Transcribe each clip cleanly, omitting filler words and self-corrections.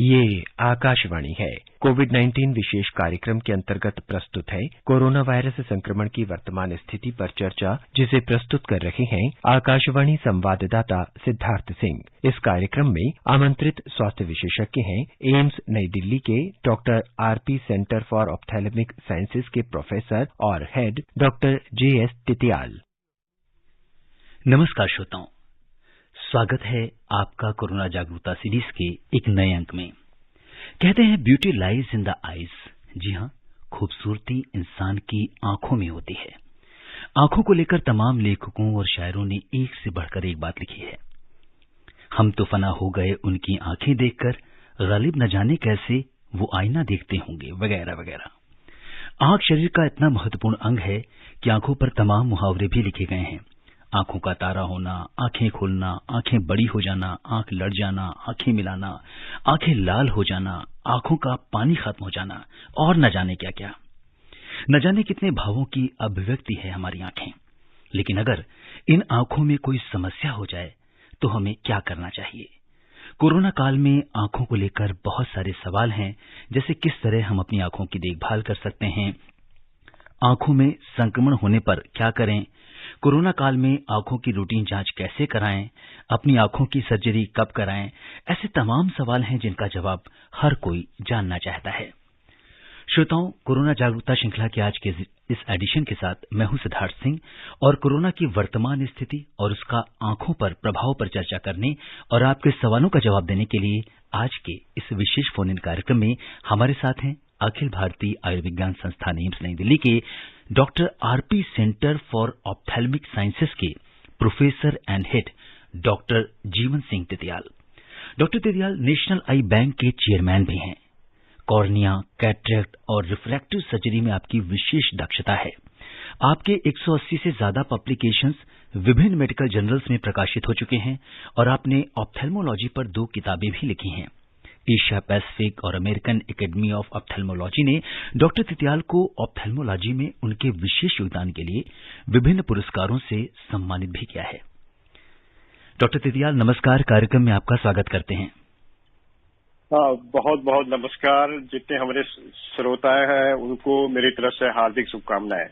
ये आकाशवाणी है। कोविड-19 विशेष कार्यक्रम के अंतर्गत प्रस्तुत है कोरोना वायरस संक्रमण की वर्तमान स्थिति पर चर्चा, जिसे प्रस्तुत कर रहे हैं आकाशवाणी संवाददाता सिद्धार्थ सिंह। इस कार्यक्रम में आमंत्रित स्वास्थ्य विशेषज्ञ हैं एम्स नई दिल्ली के doctor RP centre for ophthalmic sciences के प्रोफेसर और हेड डॉक्टर JS तितियाल। नमस्कार श्रोताओं, स्वागत है आपका कोरोना जागरूकता सीरीज के एक नए अंक में। कहते हैं beauty lies in the eyes. जी हाँ, खूबसूरती इंसान की आंखों में होती है। आंखों को लेकर तमाम लेखकों और शायरों ने एक से बढ़कर एक बात लिखी है। हम तो फना हो गए उनकी आंखें देखकर, गालिब न जाने कैसे वो आईना देखते होंगे, वगैरह वगैरह। आंख शरीर का इतना महत्वपूर्ण अंग है कि आंखों पर तमाम मुहावरे भी लिखे गए हैं। आंखों का तारा होना, आंखें खोलना, आंखें बड़ी हो जाना, आंख लड़ जाना, आंखें मिलाना, आंखें लाल हो जाना, आंखों का पानी खत्म हो जाना और न जाने क्या क्या। न जाने कितने भावों की अभिव्यक्ति है हमारी आंखें। लेकिन अगर इन आंखों में कोई समस्या हो जाए तो हमें क्या करना चाहिए? कोरोना काल में आंखों को लेकर बहुत सारे सवाल हैं, जैसे किस तरह हम अपनी आंखों की देखभाल कर सकते हैं, आंखों में संक्रमण होने पर क्या करें, कोरोना काल में आंखों की रूटीन जांच कैसे कराएं, अपनी आंखों की सर्जरी कब कराएं। ऐसे तमाम सवाल हैं जिनका जवाब हर कोई जानना चाहता है। श्रोताओं, कोरोना जागरूकता श्रृंखला के आज के इस एडिशन के साथ मैं हूं सिद्धार्थ सिंह, और कोरोना की वर्तमान स्थिति और उसका आंखों पर प्रभाव पर चर्चा करने और आपके सवालों का जवाब देने के लिए आज के इस विशेष फोन इन कार्यक्रम में हमारे साथ हैं अखिल भारतीय आयुर्विज्ञान संस्थान एम्स नई दिल्ली के doctor RP centre for ophthalmic sciences के professor and head doctor Jeevan Singh Titiyal. Doctor Titiyal national I bank के चेयरमैन भी हैं। कॉर्निया, कैटरेक्ट और रिफ्रैक्टिव सर्जरी में आपकी विशेष दक्षता है। आपके 180 से ज्यादा पब्लिकेशंस विभिन्न मेडिकल जर्नल्स में प्रकाशित हो चुके हैं और आपने ऑप्थेल्मोलॉजी पर 2 किताबें भी लिखी हैं। एशिया पैसिफिक और अमेरिकन एकेडमी ऑफ ऑप्थेल्मोलॉजी ने डॉक्टर तितियाल को ऑप्थेल्मोलॉजी में उनके विशेष योगदान के लिए विभिन्न पुरस्कारों से सम्मानित भी किया है। डॉक्टर तितियाल, नमस्कार। कार्यक्रम में आपका स्वागत करते हैं। बहुत बहुत नमस्कार। जितने हमारे श्रोता हैं उनको मेरी तरफ से हार्दिक शुभकामनाएं।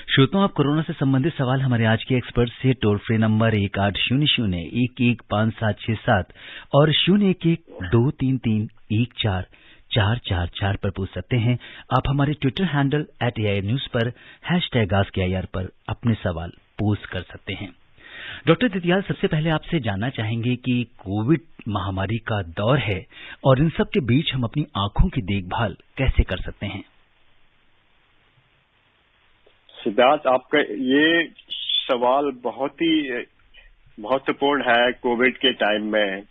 श्रोताओं, आप कोरोना से संबंधित सवाल हमारे आज के एक्सपर्ट से टोल फ्री नंबर 1800-115767 और 011-233-14444 पर पूछ सकते हैं। आप हमारे ट्विटर हैंडल @AIRnews पर #AskAIR पर अपने सवाल पोस्ट कर सकते हैं। डॉक्टर तितियाल, सबसे पहले आपसे जानना चाहेंगे कि कोविड महामारी का दौर है और इन सब के बीच हम अपनी आंखों की देखभाल कैसे कर सकते हैं? सिद्धार्थ, आपका ये सवाल बहुत ही महत्वपूर्ण है। कोविड के टाइम में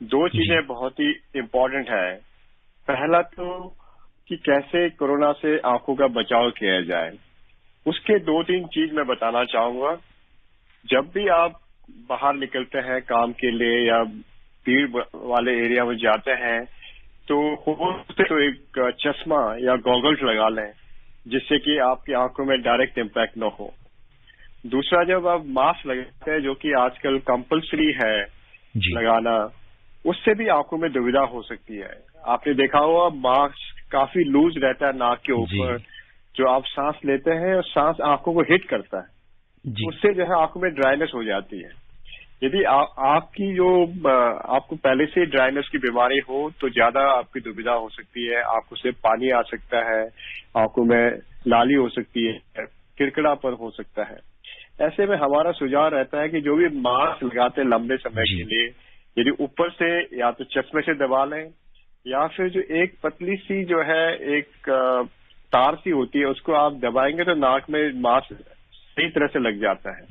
2 चीजें बहुत ही इम्पोर्टेंट है। पहला तो कि कैसे कोरोना से आंखों का बचाव किया जाए, उसके 2-3 चीज मैं बताना चाहूंगा। जब भी आप बाहर निकलते हैं काम के लिए या भीड़ वाले एरिया में जाते हैं तो एक चश्मा या गॉगल्स लगा लें, जिससे कि आपकी आंखों में डायरेक्ट इम्पैक्ट न हो। दूसरा, जब आप मास्क लगाते हैं, जो कि आजकल कंपल्सरी है लगाना, उससे भी आंखों में दुविधा हो सकती है। आपने देखा होगा मास्क काफी लूज रहता है नाक के ऊपर, जो आप सांस लेते हैं और सांस आंखों को हिट करता है, उससे जो है आंखों में ड्राइनेस हो जाती है। यदि आपकी जो आपको पहले से ड्राइनेस की बीमारी हो तो ज्यादा आपकी दुविधा हो सकती है। आंखों से पानी आ सकता है, आंखों में लाली हो सकती है, किड़किड़ापन हो सकता है। ऐसे में हमारा सुझाव रहता है कि जो भी मास्क लगाते हैं लंबे समय के लिए, यदि ऊपर से या तो चश्मे से दबा लें या फिर जो एक पतली सी जो है एक तार सी होती है, उसको आप दबाएंगे तो नाक में मास्क सही तरह से लग जाता है।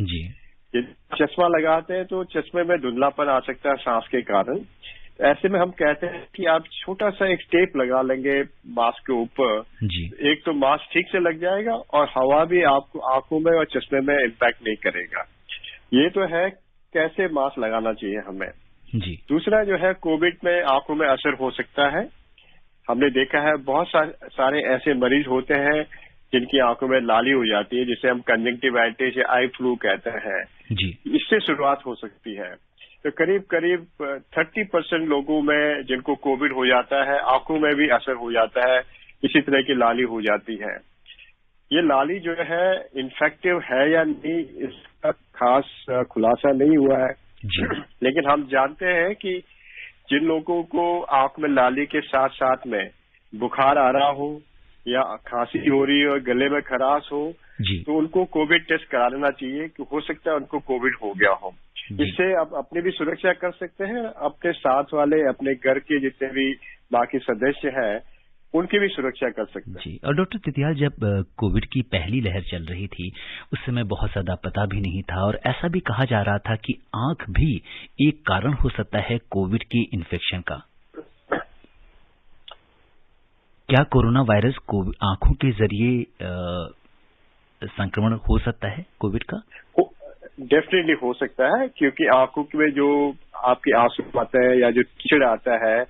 यदि चश्मा लगाते हैं तो चश्मे में धुंधलापन आ सकता है सांस के कारण। ऐसे में हम कहते हैं कि आप छोटा सा एक टेप लगा लेंगे मास्क के ऊपर, एक तो मास्क ठीक से लग जाएगा और हवा भी आपको आंखों में और चश्मे में इम्पैक्ट नहीं करेगा। ये तो है कैसे मास्क लगाना चाहिए हमें। दूसरा जो है, कोविड में आंखों में असर हो सकता है। हमने देखा है बहुत सारे ऐसे मरीज होते हैं जिनकी आंखों में लाली हो जाती है, जिसे हम कंजंक्टिवाइटिस या आई फ्लू कहते हैं। इससे शुरुआत हो सकती है। तो करीब करीब 30% लोगों में जिनको कोविड हो जाता है, आंखों में भी असर हो जाता है, इसी तरह की लाली हो जाती है। ये लाली जो है इन्फेक्टिव है या नहीं, इसका खास खुलासा नहीं हुआ है लेकिन हम जानते हैं कि जिन लोगों को आंख में लाली के साथ साथ में बुखार आ रहा हो या खांसी हो रही हो, गले में खराश हो, तो उनको कोविड टेस्ट करा लेना चाहिए कि हो सकता है उनको कोविड हो गया हो। इससे आप अपनी भी सुरक्षा कर सकते हैं, अपने साथ वाले, अपने घर के जितने भी बाकी सदस्य हैं उनकी भी सुरक्षा कर सकते हैं। जी। और डॉक्टर तितियाल, जब कोविड की पहली लहर चल रही थी उस समय बहुत ज्यादा पता भी नहीं था और ऐसा भी कहा जा रहा था कि आंख भी एक कारण हो सकता है कोविड के इन्फेक्शन का। क्या कोरोना वायरस आंखों के जरिए संक्रमण हो सकता है कोविड का? डेफिनेटली हो सकता है, क्योंकि आंखों में जो आपके आंसू आते हैं या जो कीचड़ आता है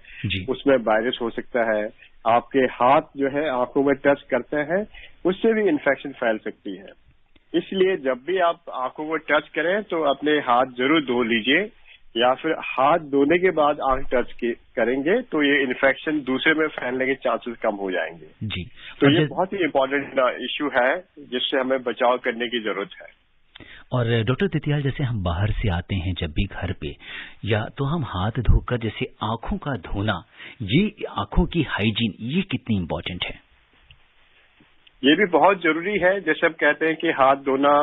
उसमें वायरस हो सकता है। आपके हाथ जो है आंखों में टच करते हैं, उससे भी इन्फेक्शन फैल सकती है। इसलिए जब भी आप आंखों को टच करें तो अपने हाथ जरूर धो लीजिए, या फिर हाथ धोने के बाद आंख टच करेंगे तो ये इन्फेक्शन दूसरे में फैलने के चांसेस कम हो जाएंगे। जी। तो ये बहुत ही इम्पोर्टेंट इश्यू है जिससे हमें बचाव करने की जरूरत है। और डॉक्टर तितियाल, जैसे हम बाहर से आते हैं जब भी घर पे, या तो हम हाथ धोकर, जैसे आंखों का धोना, ये आंखों की हाइजीन, ये कितनी इम्पोर्टेंट है? ये भी बहुत जरूरी है। जैसे हम कहते हैं कि हाथ धोना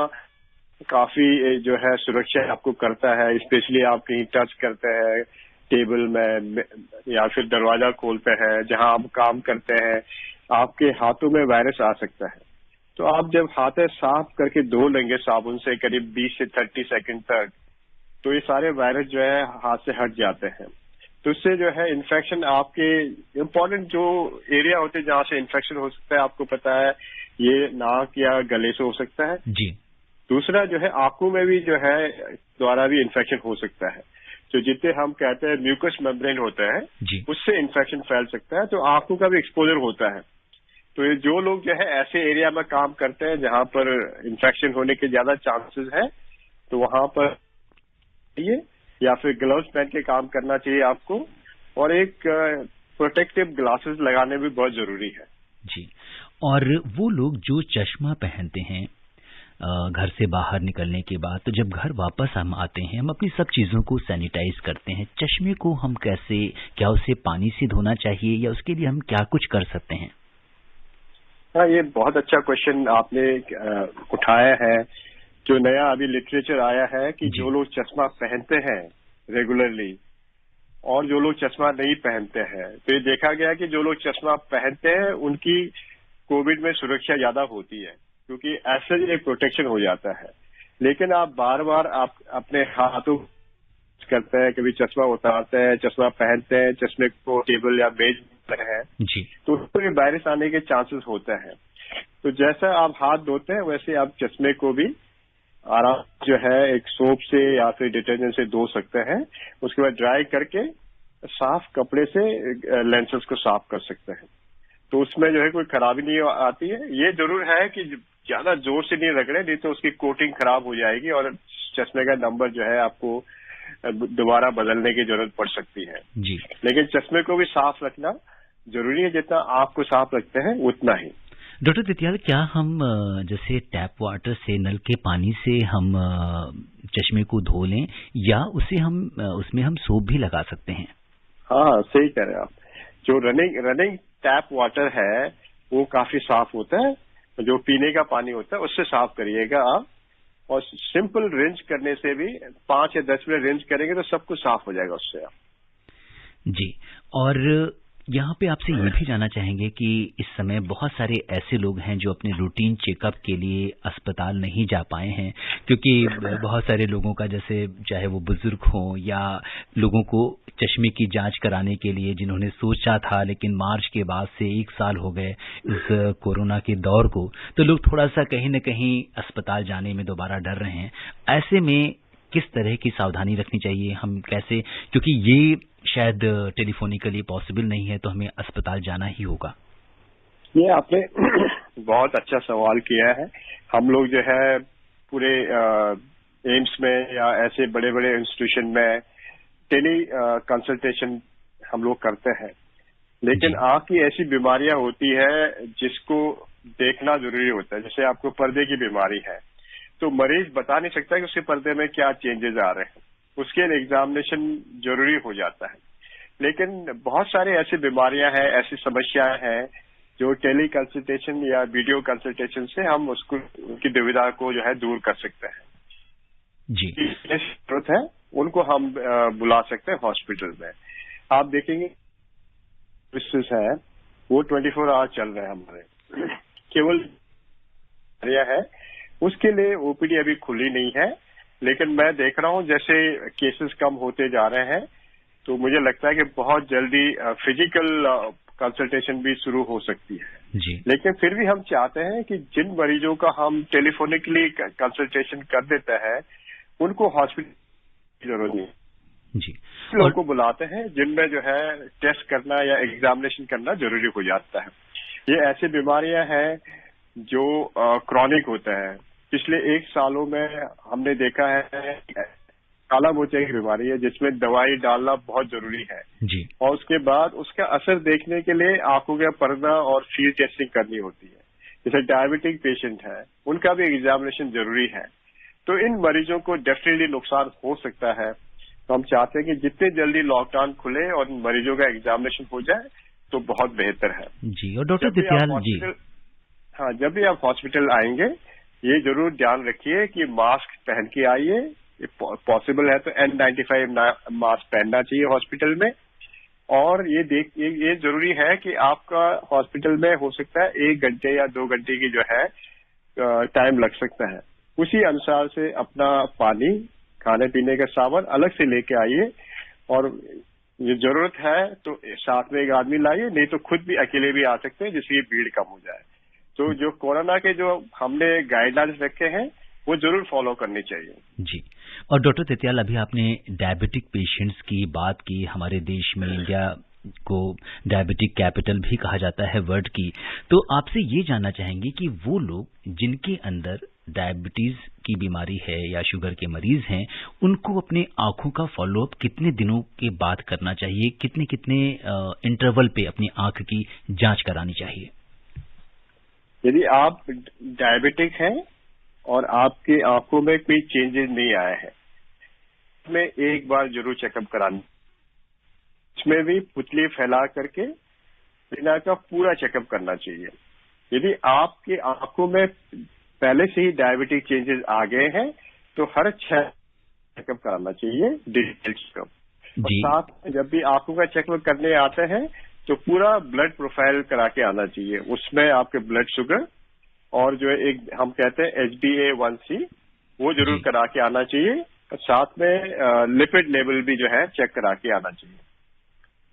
काफी जो है सुरक्षा आपको करता है, स्पेशली आप कहीं टच करते हैं टेबल में या फिर दरवाजा खोलते हैं, जहां आप काम करते हैं, आपके हाथों में वायरस आ सकता है। तो आप जब हाथ साफ करके धो लेंगे साबुन से करीब 20 से 30 सेकंड तक, तो ये सारे वायरस जो है हाथ से हट जाते हैं। तो इससे जो है इन्फेक्शन, आपके इम्पोर्टेंट जो एरिया होते हैं जहां से इन्फेक्शन हो सकता है, आपको पता है ये नाक या गले से हो सकता है जी। दूसरा जो है आंखों में भी जो है द्वारा भी इन्फेक्शन हो सकता है। तो जितने हम कहते हैं म्यूकस मेम्ब्रेन होता है उससे इन्फेक्शन फैल सकता है, तो आंखों का भी एक्सपोजर होता है। तो ये जो लोग जो है ऐसे एरिया में काम करते हैं जहां पर इन्फेक्शन होने के ज्यादा चांसेस है, तो वहां पर ये या फिर ग्लव्स पहन के काम करना चाहिए आपको, और एक प्रोटेक्टिव ग्लासेस लगाने भी बहुत जरूरी है जी। और वो लोग जो चश्मा पहनते हैं घर से बाहर निकलने के बाद, तो जब घर वापस हम आते हैं हम अपनी सब चीजों को सैनिटाइज करते हैं, चश्मे को हम कैसे, क्या उसे पानी से धोना चाहिए या उसके लिए हम क्या कुछ कर सकते हैं? हाँ, ये बहुत अच्छा क्वेश्चन आपने उठाया है। जो नया अभी लिटरेचर आया है कि जो लोग चश्मा पहनते हैं रेगुलरली और जो लोग चश्मा नहीं पहनते हैं, तो ये देखा गया कि जो लोग चश्मा पहनते हैं उनकी कोविड में सुरक्षा ज्यादा होती है, क्योंकि ऐसे एक प्रोटेक्शन हो जाता है। लेकिन आप बार बार आप अपने हाथों करते हैं, कभी चश्मा उतारते हैं, चश्मा पहनते हैं, चश्मे को टेबल या मेज पर है जी, तो उसमें वायरस आने के चांसेस होते हैं। तो जैसा आप हाथ धोते हैं वैसे आप चश्मे को भी आराम जो है एक सोप से या फिर डिटर्जेंट से धो सकते हैं। उसके बाद ड्राई करके साफ कपड़े से लेंसेज को साफ कर सकते हैं, तो उसमें जो है कोई खराबी नहीं आती है। ये जरूर है कि ज्यादा जोर से नहीं रगड़े, नहीं तो उसकी कोटिंग खराब हो जाएगी और चश्मे का नंबर जो है आपको दोबारा बदलने की जरूरत पड़ सकती है जी। लेकिन चश्मे को भी साफ रखना जरूरी है, जितना आंख को साफ रखते हैं उतना ही। डॉक्टर तितियाल, क्या हम जैसे टैप वाटर से, नल के पानी से हम चश्मे को धो लें या उसमें हम सोप भी लगा सकते हैं? हाँ, सही कह रहे हैं आप। जो रनिंग टैप वाटर है वो काफी साफ होता है, जो पीने का पानी होता है उससे साफ करिएगा आप, और सिंपल रिंच करने से भी 5 या 10 मिनट रिंच करेंगे तो सब कुछ साफ हो जाएगा उससे आप जी। और यहाँ पे आपसे ये भी जानना चाहेंगे कि इस समय बहुत सारे ऐसे लोग हैं जो अपने रूटीन चेकअप के लिए अस्पताल नहीं जा पाए हैं, क्योंकि बहुत सारे लोगों का, जैसे चाहे वो बुजुर्ग हों या लोगों को चश्मे की जांच कराने के लिए जिन्होंने सोचा था, लेकिन मार्च के बाद से 1 साल हो गए इस कोरोना के दौर को, तो लोग थोड़ा सा कहीं न कहीं अस्पताल जाने में दोबारा डर रहे हैं। ऐसे में किस तरह की सावधानी रखनी चाहिए, हम कैसे, क्योंकि ये शायद टेलीफोनिकली पॉसिबल नहीं है, तो हमें अस्पताल जाना ही होगा। ये आपने बहुत अच्छा सवाल किया है। हम लोग जो है पूरे एम्स में या ऐसे बड़े बड़े इंस्टीट्यूशन में टेली कंसल्टेशन हम लोग करते हैं, लेकिन आंख की ऐसी बीमारियां होती है जिसको देखना जरूरी होता है। जैसे आपको पर्दे की बीमारी है, तो मरीज बता नहीं सकता कि उसके पर्दे में क्या चेंजेस आ रहे हैं, उसके लिए एग्जामिनेशन जरूरी हो जाता है। लेकिन बहुत सारे ऐसी बीमारियां हैं, ऐसी समस्याएं हैं जो टेली कंसल्टेशन या वीडियो कंसल्टेशन से हम उसको, उनकी दुविधा को जो है दूर कर सकते हैं। जी, जरूरत है उनको हम बुला सकते हैं हॉस्पिटल में। आप देखेंगे सर्विसेज है वो 24 आवर चल रहे हैं हमारे, केवल है उसके लिए ओपीडी अभी खुली नहीं है। लेकिन मैं देख रहा हूं जैसे केसेस कम होते जा रहे हैं, तो मुझे लगता है कि बहुत जल्दी फिजिकल कंसल्टेशन भी शुरू हो सकती है जी। लेकिन फिर भी हम चाहते हैं कि जिन मरीजों का हम टेलीफोनिकली कंसल्टेशन कर देते हैं उनको हॉस्पिटल की जरूरत नहीं जी। लोगों को बुलाते हैं जिनमें जो है टेस्ट करना या एग्जामिनेशन करना जरूरी हो जाता है। ये ऐसी बीमारियां हैं जो क्रॉनिक होता है। पिछले 1 सालों में हमने देखा है काला मोतिया की बीमारी है जिसमें दवाई डालना बहुत जरूरी है जी। और उसके बाद उसका असर देखने के लिए आंखों का पर्दा और फील्ड टेस्टिंग करनी होती है। जैसे डायबिटिक पेशेंट है उनका भी एग्जामिनेशन जरूरी है। तो इन मरीजों को डेफिनेटली नुकसान हो सकता है। तो हम चाहते हैं कि जितने जल्दी लॉकडाउन खुले और मरीजों का एग्जामिनेशन हो जाए तो बहुत बेहतर है जी। और डॉक्टर तितियाल जी, हाँ, जब भी आप हॉस्पिटल आएंगे ये जरूर ध्यान रखिए कि मास्क पहन के आइए। पॉसिबल है तो N95 मास्क पहनना चाहिए हॉस्पिटल में। और ये जरूरी है कि आपका हॉस्पिटल में हो सकता है 1 घंटे या 2 घंटे की जो है टाइम लग सकता है। उसी अनुसार से अपना पानी, खाने पीने का सामान अलग से लेके आइए और ये जरूरत है तो साथ में एक आदमी लाइए, नहीं तो खुद भी अकेले भी आ सकते हैं जिससे भीड़ कम हो जाए। तो जो कोरोना के जो हमने गाइडलाइंस रखे हैं वो जरूर फॉलो करनी चाहिए। जी। और डॉक्टर तितियाल, अभी आपने डायबिटिक पेशेंट्स की बात की। हमारे देश में इंडिया को डायबिटिक कैपिटल भी कहा जाता है वर्ल्ड की। तो आपसे ये जानना चाहेंगे कि वो लोग जिनके अंदर डायबिटीज की बीमारी है या शुगर के मरीज हैं, उनको अपने आंखों का फॉलोअप कितने दिनों के बाद करना चाहिए, कितने कितने इंटरवल पे अपनी आंख की जांच करानी चाहिए? यदि आप डायबिटिक हैं और आपकी आंखों में कोई चेंजेस नहीं आए हैं, में एक बार जरूर चेकअप कराना। इसमें भी पुतली फैला करके रेटिना का पूरा चेकअप करना चाहिए। यदि आपकी आंखों में पहले से ही डायबिटिक चेंजेस आ गए हैं तो हर 6 चेकअप कराना चाहिए, डिजिटल चेकअप। और साथ में जब भी आंखों का चेकअप करने आते हैं तो पूरा ब्लड प्रोफाइल करा के आना चाहिए। उसमें आपके ब्लड शुगर और जो एक हम कहते हैं HbA1c वो जरूर करा के आना चाहिए। और साथ में लिपिड लेवल भी जो है चेक करा के आना चाहिए।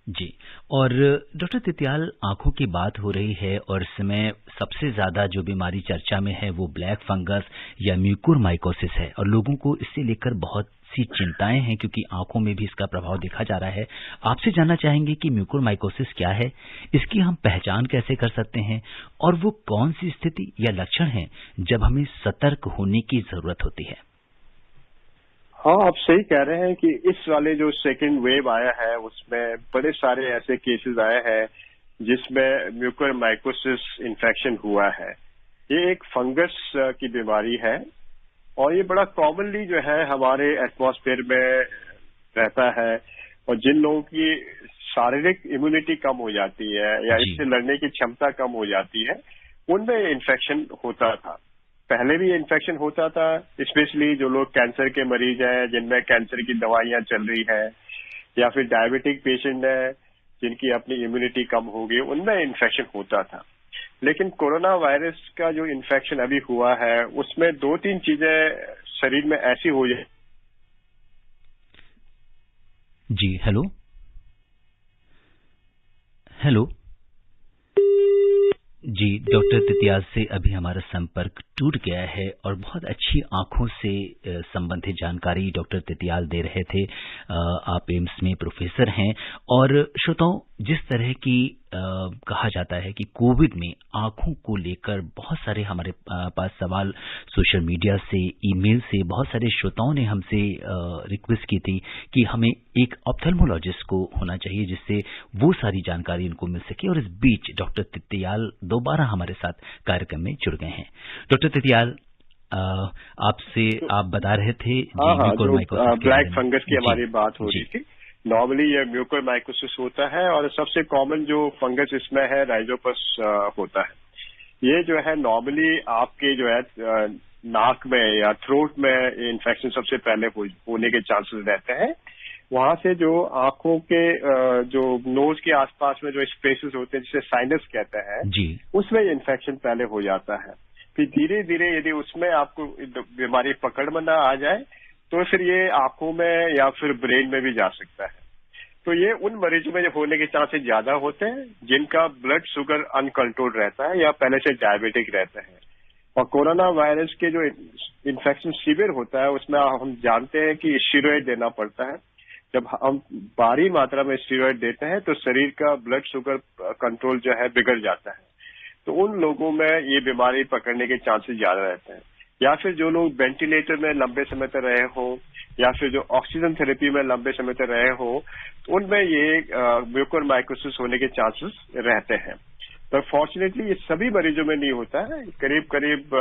जी। और डॉक्टर तितियाल, आंखों की बात हो रही है और इस समय सबसे ज्यादा जो बीमारी चर्चा में है वो ब्लैक फंगस या म्यूकोरमाइकोसिस है और लोगों को इससे लेकर बहुत सी चिंताएं हैं क्योंकि आंखों में भी इसका प्रभाव देखा जा रहा है। आपसे जानना चाहेंगे कि म्यूकोरमाइकोसिस क्या है, इसकी हम पहचान कैसे कर सकते हैं और वो कौन सी स्थिति या लक्षण है जब हमें सतर्क होने की जरूरत होती है? हाँ, आप सही कह रहे हैं कि इस वाले जो सेकेंड वेव आया है उसमें बड़े सारे ऐसे केसेस आए हैं जिसमें म्यूकोरमाइकोसिस इन्फेक्शन हुआ है। ये एक फंगस की बीमारी है और ये बड़ा कॉमनली जो है हमारे एटमॉस्फेयर में रहता है। और जिन लोगों की शारीरिक इम्यूनिटी कम हो जाती है या इससे लड़ने की क्षमता कम हो जाती है उनमें इन्फेक्शन होता था। पहले भी इन्फेक्शन होता था, स्पेशली जो लोग कैंसर के मरीज हैं जिनमें कैंसर की दवाइयां चल रही है या फिर डायबिटिक पेशेंट है जिनकी अपनी इम्यूनिटी कम हो गई, उनमें इन्फेक्शन होता था। लेकिन कोरोना वायरस का जो इन्फेक्शन अभी हुआ है उसमें 2-3 चीजें शरीर में ऐसी हो जाए। जी, हेलो हेलो जी, डॉक्टर तितियाल से अभी हमारा संपर्क टूट गया है और बहुत अच्छी आंखों से संबंधित जानकारी डॉक्टर तितियाल दे रहे थे। आप एम्स में प्रोफेसर हैं और श्रोताओं, जिस तरह की कहा जाता है कि कोविड में आंखों को लेकर बहुत सारे हमारे पास सवाल सोशल मीडिया से, ईमेल से, बहुत सारे श्रोताओं ने हमसे रिक्वेस्ट की थी कि हमें एक ऑप्थेल्मोलॉजिस्ट को होना चाहिए जिससे वो सारी जानकारी इनको मिल सके। और इस बीच डॉक्टर तितियाल दोबारा हमारे साथ कार्यक्रम में जुड़ गए हैं। डॉक्टर तितियाल, आपसे आप बता रहे थे ब्लैक फंगस की हमारी बात हो रही थी। नॉर्मली ये म्यूकोरमाइकोसिस होता है और सबसे कॉमन जो फंगस इसमें है राइजोपस होता है। ये जो है नॉर्मली आपके जो है नाक में या थ्रोट में इन्फेक्शन सबसे पहले होने के चांसेस रहते हैं। वहां से जो आंखों के जो नोज के आसपास में जो स्पेसेस होते हैं जिसे साइनस कहते हैं जी, उसमें इन्फेक्शन पहले हो जाता है। फिर धीरे धीरे यदि उसमें आपको बीमारी पकड़ में ना आ जाए तो फिर ये आंखों में या फिर ब्रेन में भी जा सकता है। तो ये उन मरीजों में होने के चांसेस ज्यादा होते हैं जिनका ब्लड शुगर अनकंट्रोल्ड रहता है या पहले से डायबिटिक रहते हैं। और कोरोना वायरस के जो इन्फेक्शन सीवियर होता है उसमें हम जानते हैं कि स्टेरॉइड देना पड़ता है। जब हम भारी मात्रा में स्टेरॉइड देते हैं तो शरीर का ब्लड शुगर कंट्रोल जो है बिगड़ जाता है। तो उन लोगों में ये बीमारी पकड़ने के चांसेस ज्यादा रहते हैं। या फिर जो लोग वेंटिलेटर में लंबे समय तक रहे हो या फिर जो ऑक्सीजन थेरेपी में लंबे समय तक रहे हो उनमें ये म्यूकोरमाइकोसिस होने के चांसेस रहते हैं। पर फॉर्चुनेटली ये सभी मरीजों में नहीं होता है। करीब करीब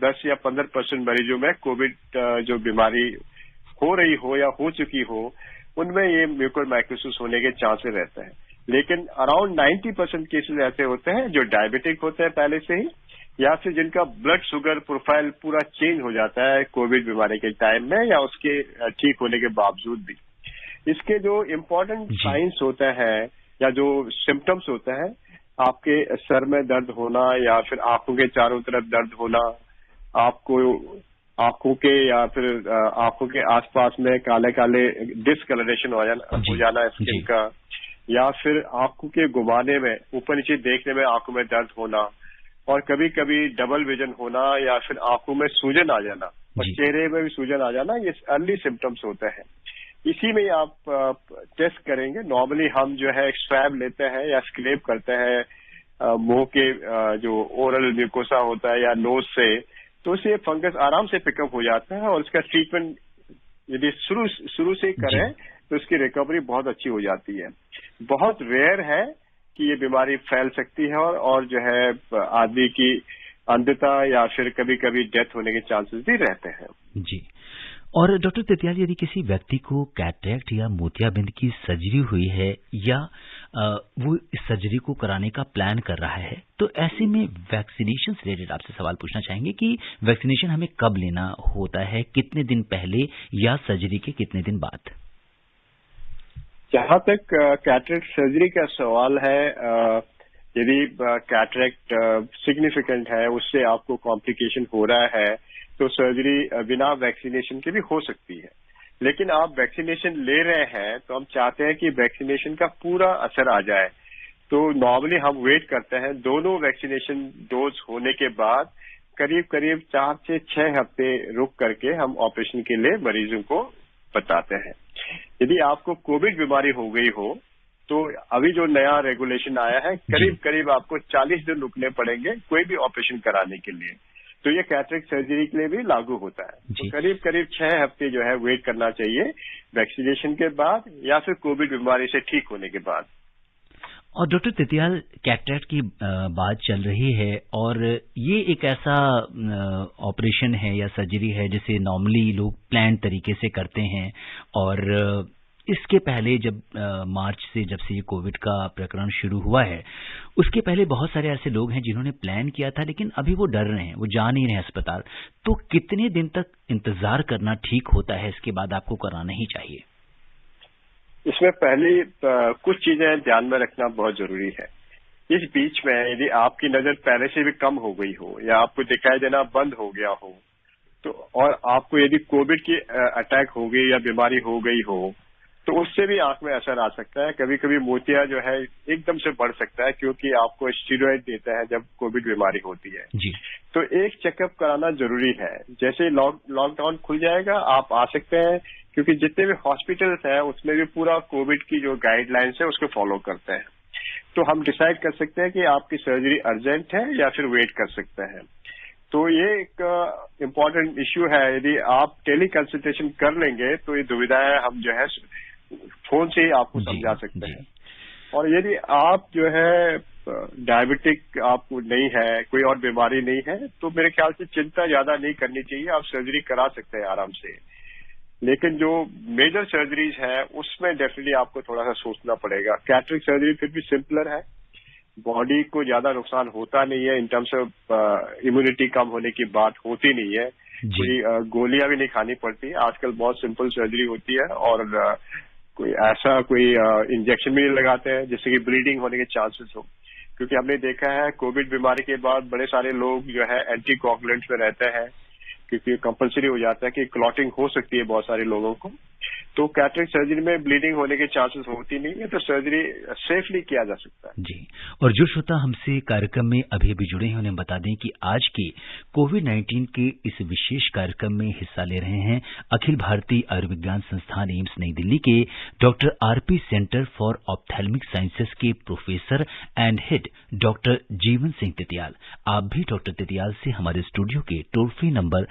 10 या 15% मरीजों में कोविड जो बीमारी हो रही हो या हो चुकी हो उनमें ये म्यूकोरमाइकोसिस होने के चांसेस रहते हैं। लेकिन अराउंड 90% केसेस ऐसे होते हैं जो डायबिटिक होते हैं पहले से ही या फिर जिनका ब्लड शुगर प्रोफाइल पूरा चेंज हो जाता है कोविड बीमारी के टाइम में या उसके ठीक होने के बावजूद भी। इसके जो इम्पोर्टेंट साइंस होते हैं या जो सिम्टम्स होते हैं, आपके सर में दर्द होना या फिर आंखों के चारों तरफ दर्द होना, आपको आंखों के या फिर आंखों के आसपास में काले काले डिसकलरेशन हो जाना स्किन का, या फिर आंखों के घुमाने में ऊपर नीचे देखने में आंखों में दर्द होना, और कभी कभी डबल विजन होना या फिर आंखों में सूजन आ जाना और चेहरे में भी सूजन आ जाना, ये अर्ली सिम्टम्स होते हैं। इसी में आप टेस्ट करेंगे। नॉर्मली हम जो है स्वैब लेते हैं या स्क्रैप करते हैं मुंह के जो ओरल म्यूकोसा होता है या नोज से, तो उससे फंगस आराम से पिकअप हो जाता है और उसका ट्रीटमेंट यदि शुरू से करें तो उसकी रिकवरी बहुत अच्छी हो जाती है। बहुत रेयर है कि ये बीमारी फैल सकती है और जो है आदमी की अंधता या फिर कभी कभी डेथ होने के चांसेस भी रहते हैं। जी। और डॉक्टर तितियाल, यदि किसी व्यक्ति को कैटरेक्ट या मोतियाबिंद की सर्जरी हुई है या वो इस सर्जरी को कराने का प्लान कर रहा है, तो ऐसे में वैक्सीनेशन से रिलेटेड आपसे सवाल पूछना चाहेंगे कि वैक्सीनेशन हमें कब लेना होता है, कितने दिन पहले या सर्जरी के कितने दिन बाद? जहां तक कैटरेक्ट सर्जरी का सवाल है, यदि कैटरेक्ट सिग्निफिकेंट है, उससे आपको कॉम्प्लिकेशन हो रहा है, तो सर्जरी बिना वैक्सीनेशन के भी हो सकती है। लेकिन आप वैक्सीनेशन ले रहे हैं तो हम चाहते हैं कि वैक्सीनेशन का पूरा असर आ जाए। तो नॉर्मली हम वेट करते हैं दोनों वैक्सीनेशन डोज होने के बाद करीब करीब 4 से 6 हफ्ते रुक करके हम ऑपरेशन के लिए मरीजों को बताते हैं। यदि आपको कोविड बीमारी हो गई हो तो अभी जो नया रेगुलेशन आया है, करीब करीब आपको 40 दिन रुकने पड़ेंगे कोई भी ऑपरेशन कराने के लिए। तो ये कैटरेक्ट सर्जरी के लिए भी लागू होता है। तो करीब करीब 6 हफ्ते जो है वेट करना चाहिए वैक्सीनेशन के बाद या फिर कोविड बीमारी से ठीक होने के बाद। और डॉक्टर तितियाल, कैटरेक्ट की बात चल रही है और ये एक ऐसा ऑपरेशन है या सर्जरी है जिसे नॉर्मली लोग प्लान तरीके से करते हैं। और इसके पहले जब मार्च से जब से ये कोविड का प्रकरण शुरू हुआ है, उसके पहले बहुत सारे ऐसे लोग हैं जिन्होंने प्लान किया था लेकिन अभी वो डर रहे हैं, वो जा नहीं रहे अस्पताल। तो कितने दिन तक इंतजार करना ठीक होता है, इसके बाद आपको कराना ही चाहिए? इसमें पहले कुछ चीजें ध्यान में रखना बहुत जरूरी है। इस बीच में यदि आपकी नजर पहले से भी कम हो गई हो या आपको दिखाई देना बंद हो गया हो तो, और आपको यदि कोविड की अटैक हो गई या बीमारी हो गई हो तो उससे भी आंख में असर आ सकता है। कभी कभी मोतिया जो है एकदम से बढ़ सकता है क्योंकि आपको स्टेरॉइड देता है जब कोविड बीमारी होती है जी। तो एक चेकअप कराना जरूरी है। जैसे लॉकडाउन खुल जाएगा आप आ सकते हैं, क्योंकि जितने भी हॉस्पिटल्स हैं उसमें भी पूरा कोविड की जो गाइडलाइंस है उसको फॉलो करते हैं। तो हम डिसाइड कर सकते हैं कि आपकी सर्जरी अर्जेंट है या फिर वेट कर सकते हैं। तो ये एक इम्पॉर्टेंट इश्यू है। यदि आप टेली कंसल्टेशन कर लेंगे तो ये दुविधाएं हम जो है फोन से ही आपको समझा सकते हैं। और यदि आप जो है डायबिटिक आपको नहीं है, कोई और बीमारी नहीं है, तो मेरे ख्याल से चिंता ज्यादा नहीं करनी चाहिए, आप सर्जरी करा सकते हैं आराम से। लेकिन जो मेजर सर्जरीज है उसमें डेफिनेटली आपको थोड़ा सा सोचना पड़ेगा। कैटरेक्ट सर्जरी फिर भी सिंपलर है, बॉडी को ज्यादा नुकसान होता नहीं है, इन टर्म्स ऑफ इम्यूनिटी कम होने की बात होती नहीं है, कोई गोलियां भी नहीं खानी पड़ती। आजकल बहुत सिंपल सर्जरी होती है और कोई इंजेक्शन भी नहीं लगाते हैं जिससे कि ब्लीडिंग होने के चांसेस हो। क्योंकि हमने देखा है कोविड बीमारी के बाद बड़े सारे लोग जो है एंटी कोगुलेंट्स में रहते हैं, क्योंकि कंपलसरी हो जाता है कि क्लॉटिंग हो सकती है बहुत सारे लोगों को। तो कैटरेक्ट सर्जरी में ब्लीडिंग होने के चांसेस होती नहीं है, तो सर्जरी सेफली किया जा सकता है। जी, और जो श्रोता हमसे कार्यक्रम में अभी अभी जुड़े हैं उन्हें बता दें कि आज के कोविड-19 के इस विशेष कार्यक्रम में हिस्सा ले रहे हैं अखिल भारतीय आयुर्विज्ञान संस्थान एम्स नई दिल्ली के doctor RP centre for ophthalmic sciences के professor and head doctor Jeevan Singh Titiyal. आप भी डॉक्टर तितियाल से हमारे स्टूडियो के टोल फ्री नंबर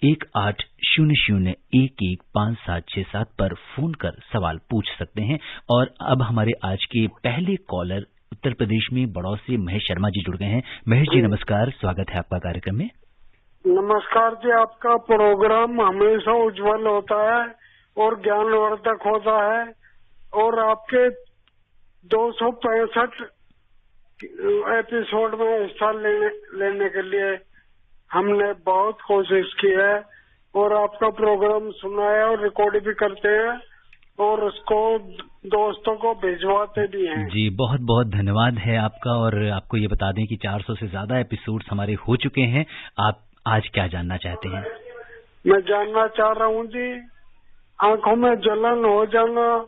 1800115767 पर फोन कर सवाल पूछ सकते हैं। और अब हमारे आज के पहले कॉलर उत्तर प्रदेश में बड़ौद से महेश शर्मा जी जुड़ गए हैं। महेश जी नमस्कार, स्वागत है आपका कार्यक्रम में। नमस्कार जी, आपका प्रोग्राम हमेशा उज्जवल होता है और ज्ञानवर्धक होता है और आपके 265 एपिसोड में हिस्सा लेने के लिए हमने बहुत कोशिश की है और आपका प्रोग्राम सुना है और रिकॉर्ड भी करते हैं और उसको दोस्तों को भिजवाते भी हैं। जी, बहुत बहुत धन्यवाद है आपका। और आपको ये बता दें कि 400 से ज्यादा एपिसोड्स हमारे हो चुके हैं। आप आज क्या जानना चाहते हैं? मैं जानना चाह रहा हूँ जी, आंखों में जलन हो जाना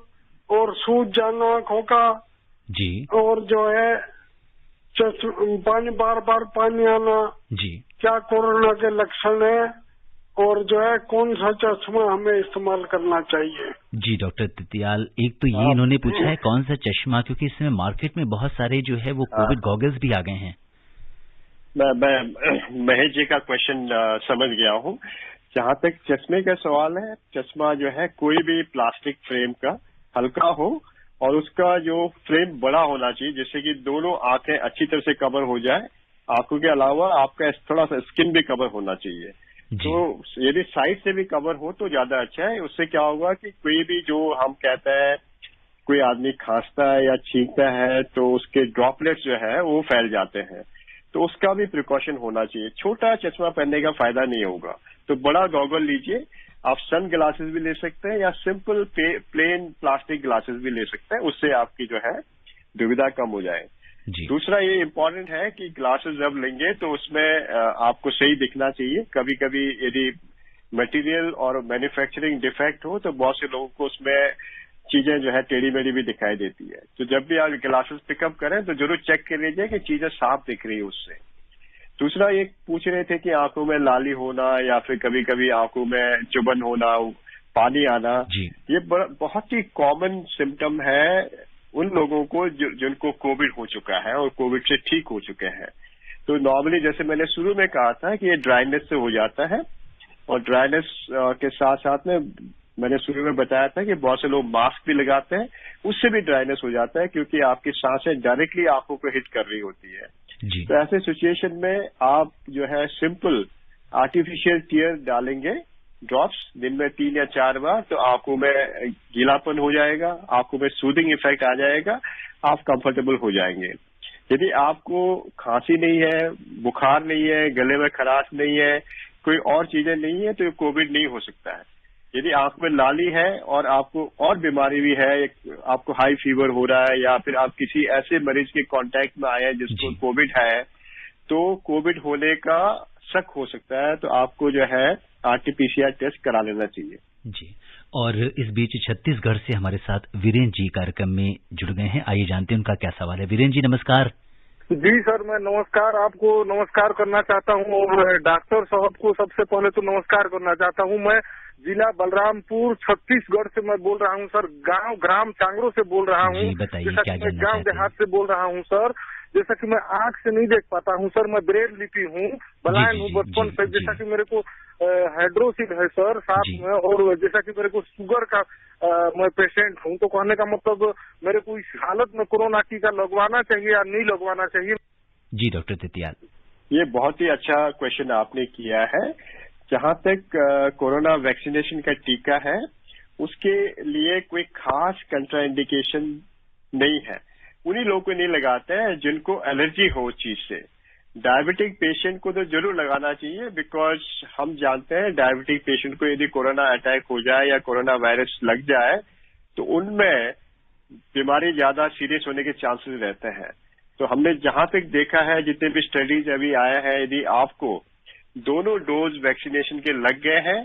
और सूज जाना आंखों का जी, और जो है पानी बार बार पानी आना जी, क्या कोरोना के लक्षण है और जो है कौन सा चश्मा हमें इस्तेमाल करना चाहिए? जी डॉक्टर तितियाल, एक तो ये इन्होंने पूछा है कौन सा चश्मा, क्योंकि इसमें मार्केट में बहुत सारे जो है वो कोविड गॉगल्स भी आ गए हैं। मैं महेश जी का क्वेश्चन समझ गया हूँ। जहाँ तक चश्मे का सवाल है, चश्मा जो है कोई भी प्लास्टिक फ्रेम का हल्का हो और उसका जो फ्रेम बड़ा होना चाहिए, जिससे कि दोनों आंखें अच्छी तरह से कवर हो जाए। आंखों के अलावा आपका थोड़ा सा स्किन भी कवर होना चाहिए। तो यदि साइड से भी कवर हो तो ज्यादा अच्छा है। उससे क्या होगा कि कोई भी जो हम कहते हैं कोई आदमी खांसता है या छींकता है तो उसके ड्रॉपलेट्स जो है वो फैल जाते हैं, तो उसका भी प्रिकॉशन होना चाहिए। छोटा चश्मा पहनने का फायदा नहीं होगा, तो बड़ा गॉगल लीजिए। आप सन ग्लासेस भी ले सकते हैं या सिंपल प्लेन प्लास्टिक ग्लासेस भी ले सकते हैं, उससे आपकी जो है दुविधा कम हो जाए। दूसरा ये इम्पोर्टेंट है कि ग्लासेस जब लेंगे तो उसमें आपको सही दिखना चाहिए। कभी कभी यदि मटेरियल और मैन्युफैक्चरिंग डिफेक्ट हो तो बहुत से लोगों को उसमें चीजें जो है टेढ़ी मेढ़ी भी दिखाई देती है। तो जब भी आप ग्लासेस पिकअप करें तो जरूर चेक कर लीजिए कि चीजें साफ दिख रही है उससे। दूसरा ये पूछ रहे थे कि आंखों में लाली होना या फिर कभी कभी आंखों में चुभन होना, पानी आना, ये बहुत ही कॉमन सिम्टम है उन लोगों को जिनको कोविड हो चुका है और कोविड से ठीक हो चुके हैं। तो नॉर्मली जैसे मैंने शुरू में कहा था कि ये ड्राइनेस से हो जाता है, और ड्राइनेस के साथ साथ में मैंने शुरू में बताया था कि बहुत से लोग मास्क भी लगाते हैं, उससे भी ड्राइनेस हो जाता है क्योंकि आपकी सांसें डायरेक्टली आंखों को हिट कर रही होती है। तो ऐसे सिचुएशन में आप जो है सिंपल आर्टिफिशियल टीयर डालेंगे, ड्रॉप्स, दिन में 3 या 4 बार, तो आंखों में गीलापन हो जाएगा, आंखों में सूदिंग इफेक्ट आ जाएगा, आप कंफर्टेबल हो जाएंगे। यदि आपको खांसी नहीं है, बुखार नहीं है, गले में खराश नहीं है, कोई और चीजें नहीं है, तो ये कोविड नहीं हो सकता है। यदि आंख में लाली है और आपको और बीमारी भी है, आपको हाई फीवर हो रहा है या फिर आप किसी ऐसे मरीज के कांटेक्ट में आए हैं जिसको कोविड है, तो कोविड होने का शक हो सकता है, तो आपको जो है आरटीपीसीआर टेस्ट करा लेना चाहिए। जी, और इस बीच छत्तीसगढ़ से हमारे साथ वीरेंद्र जी कार्यक्रम में जुड़ गए हैं। आइए जानते हैं उनका क्या सवाल है। वीरेंद्र जी नमस्कार। जी सर, मैं नमस्कार, आपको नमस्कार करना चाहता हूँ और डॉक्टर साहब को सबसे पहले तो नमस्कार करना चाहता हूँ। मैं जिला बलरामपुर छत्तीसगढ़ से मैं बोल रहा हूँ सर। गांव ग्राम चांगरो से बोल रहा हूँ। बताइए क्या जानना गांव देहात से बोल रहा हूँ सर। जैसा कि मैं आंख से नहीं देख पाता हूँ सर, मैं ब्रेल लिपि हूँ, ब्लाइंड हूँ बचपन से। जैसा कि मेरे को हाइड्रोसिल है सर साथ में, और जैसा कि मेरे को शुगर का मैं पेशेंट हूँ। तो कहने का मतलब मेरे को इस हालत में कोरोना टीका लगवाना चाहिए या नहीं लगवाना चाहिए? जी डॉक्टर तितियाल, ये बहुत ही अच्छा क्वेश्चन आपने किया है। जहां तक कोरोना वैक्सीनेशन का टीका है, उसके लिए कोई खास कंट्राइंडिकेशन नहीं है। उन्हीं लोगों को नहीं लगाते हैं जिनको एलर्जी हो उस चीज से। डायबिटिक पेशेंट को तो जरूर लगाना चाहिए, बिकॉज हम जानते हैं डायबिटिक पेशेंट को यदि कोरोना अटैक हो जाए या कोरोना वायरस लग जाए तो उनमें बीमारी ज्यादा सीरियस होने के चांसेस रहते हैं। तो हमने जहां तक देखा है, जितने भी स्टडीज अभी आया है, यदि आपको दोनों डोज वैक्सीनेशन के लग गए हैं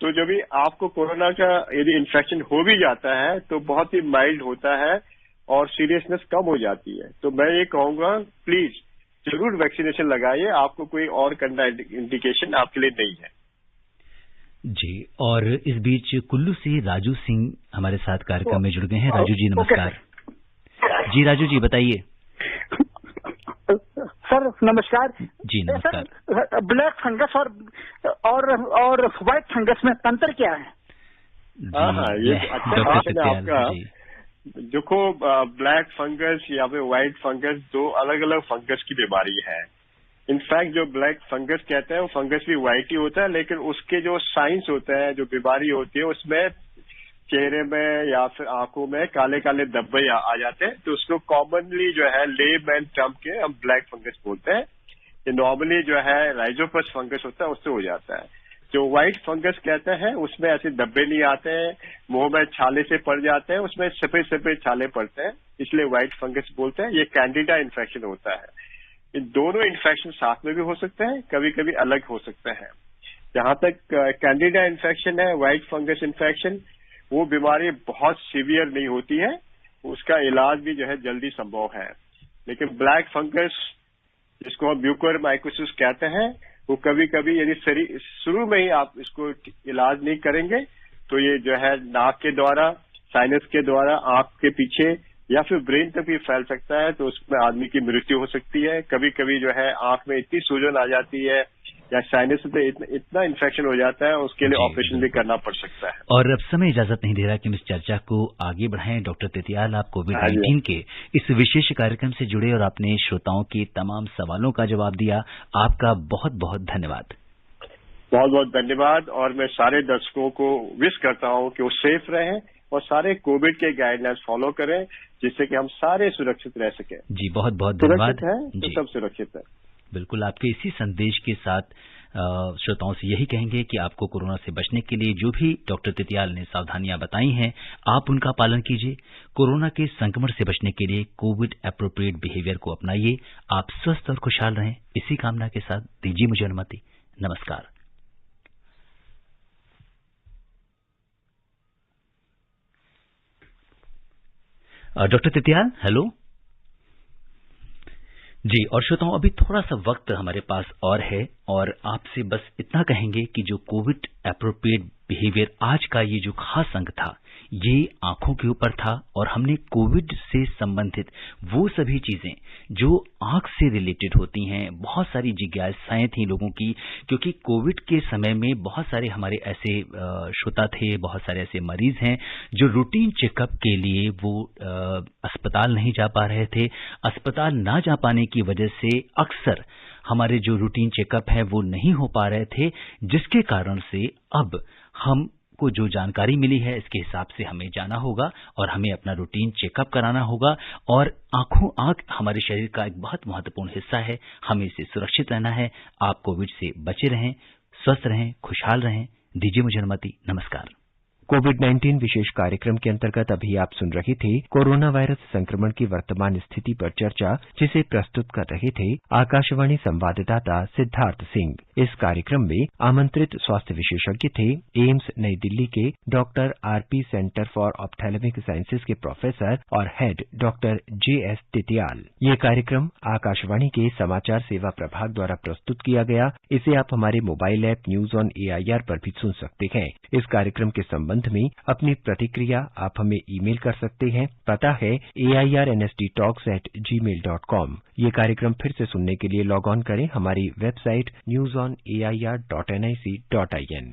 तो जब भी आपको कोरोना का यदि इन्फेक्शन हो भी जाता है तो बहुत ही माइल्ड होता है और सीरियसनेस कम हो जाती है। तो मैं ये कहूंगा प्लीज जरूर वैक्सीनेशन लगाइए, आपको कोई और कंट्रा इंडिकेशन आपके लिए नहीं है। जी, और इस बीच कुल्लू से राजू सिंह हमारे साथ कार्यक्रम में जुड़ गए हैं। राजू जी नमस्कार। जी राजू जी बताइए। सर नमस्कार। जी नमस्कार। सर ब्लैक फंगस और व्हाइट फंगस में अंतर क्या है? हाँ, ये अच्छा क्वेश्चन है आपका। देखो, ब्लैक फंगस या फिर व्हाइट फंगस दो अलग अलग फंगस की बीमारी है। इनफैक्ट जो ब्लैक फंगस कहते हैं वो फंगस भी व्हाइट ही होता है, लेकिन उसके जो साइंस होते हैं, जो बीमारी होती है, उसमें चेहरे में या फिर आंखों में काले काले धब्बे आ जाते हैं। तो उसको कॉमनली जो है लेमैन टर्म के हम ब्लैक फंगस बोलते हैं। ये नॉर्मली जो है राइजोपस फंगस होता है, उससे हो जाता है। जो व्हाइट फंगस कहते हैं उसमें ऐसे धब्बे नहीं आते हैं, मुंह में छाले से पड़ जाते हैं, उसमें सफेद सफेद छाले पड़ते हैं, इसलिए व्हाइट फंगस बोलते हैं। ये कैंडिडा इन्फेक्शन होता है। इन दोनों इन्फेक्शन साथ में भी हो सकते हैं, कभी कभी अलग हो सकते हैं। जहां तक कैंडिडा इन्फेक्शन है, व्हाइट फंगस इन्फेक्शन, वो बीमारी बहुत सीवियर नहीं होती है, उसका इलाज भी जो है जल्दी संभव है। लेकिन ब्लैक फंगस जिसको हम म्यूकोरमाइकोसिस कहते हैं, वो कभी कभी यदि शुरू में ही आप इसको इलाज नहीं करेंगे तो ये जो है नाक के द्वारा, साइनस के द्वारा, आंख के पीछे या फिर ब्रेन तक भी फैल सकता है। तो उसमें आदमी की मृत्यु हो सकती है। कभी कभी जो है आंख में इतनी सूजन आ जाती है या साइनस में इतना इन्फेक्शन हो जाता है, उसके लिए ऑपरेशन भी करना पड़ सकता है। और अब समय इजाजत नहीं दे रहा कि हम इस चर्चा को आगे बढ़ाएं। डॉक्टर तितियाल, आप कोविड-19 के इस विशेष कार्यक्रम से जुड़े और आपने श्रोताओं के तमाम सवालों का जवाब दिया। आपका बहुत बहुत धन्यवाद। बहुत बहुत धन्यवाद। और मैं सारे दर्शकों को विश करता हूँ कि वो सेफ रहें और सारे कोविड के गाइडलाइंस फॉलो करें, जिससे कि हम सारे सुरक्षित रह सकें। जी बहुत बहुत धन्यवाद। है तो सब सुरक्षित है। बिल्कुल, आपके इसी संदेश के साथ श्रोताओं से यही कहेंगे कि आपको कोरोना से बचने के लिए जो भी डॉक्टर तितियाल ने सावधानियां बताई हैं, आप उनका पालन कीजिए। कोरोना के संक्रमण से बचने के लिए कोविड एप्रोप्रिएट बिहेवियर को अपनाइए। आप स्वस्थ और खुशहाल रहें, इसी कामना के साथ दीजिए मुझे अनुमति। नमस्कार। डॉक्टर तितियाल, हेलो जी। और श्रोताओं, अभी थोड़ा सा वक्त हमारे पास और है और आपसे बस इतना कहेंगे कि जो कोविड एप्रोप्रिएट बिहेवियर आज का ये जो खास अंक था, ये आंखों के ऊपर था और हमने कोविड से संबंधित वो सभी चीजें जो आंख से रिलेटेड होती हैं, बहुत सारी जिज्ञासाएं थी लोगों की, क्योंकि कोविड के समय में बहुत सारे हमारे ऐसे श्रोता थे, बहुत सारे ऐसे मरीज हैं जो रूटीन चेकअप के लिए वो अस्पताल नहीं जा पा रहे थे। अस्पताल ना जा पाने की वजह से अक्सर हमारे जो रूटीन चेकअप है वो नहीं हो पा रहे थे, जिसके कारण से अब हमको जो जानकारी मिली है इसके हिसाब से हमें जाना होगा और हमें अपना रूटीन चेकअप कराना होगा। और आंख हमारे शरीर का एक बहुत महत्वपूर्ण हिस्सा है, हमें इससे सुरक्षित रहना है। आप कोविड से बचे रहें, स्वस्थ रहें, खुशहाल रहें। दीजिए मुझे अनुमति। नमस्कार। कोविड-19 विशेष कार्यक्रम के अंतर्गत अभी आप सुन रहे थे कोरोना वायरस संक्रमण की वर्तमान स्थिति पर चर्चा, जिसे प्रस्तुत कर रहे थे आकाशवाणी संवाददाता सिद्धार्थ सिंह। इस कार्यक्रम में आमंत्रित स्वास्थ्य विशेषज्ञ थे एम्स नई दिल्ली के doctor RP centre for ophthalmic sciences के प्रोफेसर और हेड डॉक्टर जेएस तितियाल। ये कार्यक्रम आकाशवाणी के समाचार सेवा प्रभाग द्वारा प्रस्तुत किया गया। इसे आप हमारे mobile app news on AIR पर भी सुन सकते हैं। इस कार्यक्रम के संबंध में अपनी प्रतिक्रिया आप हमें ईमेल कर सकते हैं। पता है airnsttalks@gmail.com। ये कार्यक्रम फिर से सुनने के लिए लॉग ऑन करें हमारी वेबसाइट newsonair.nic.in।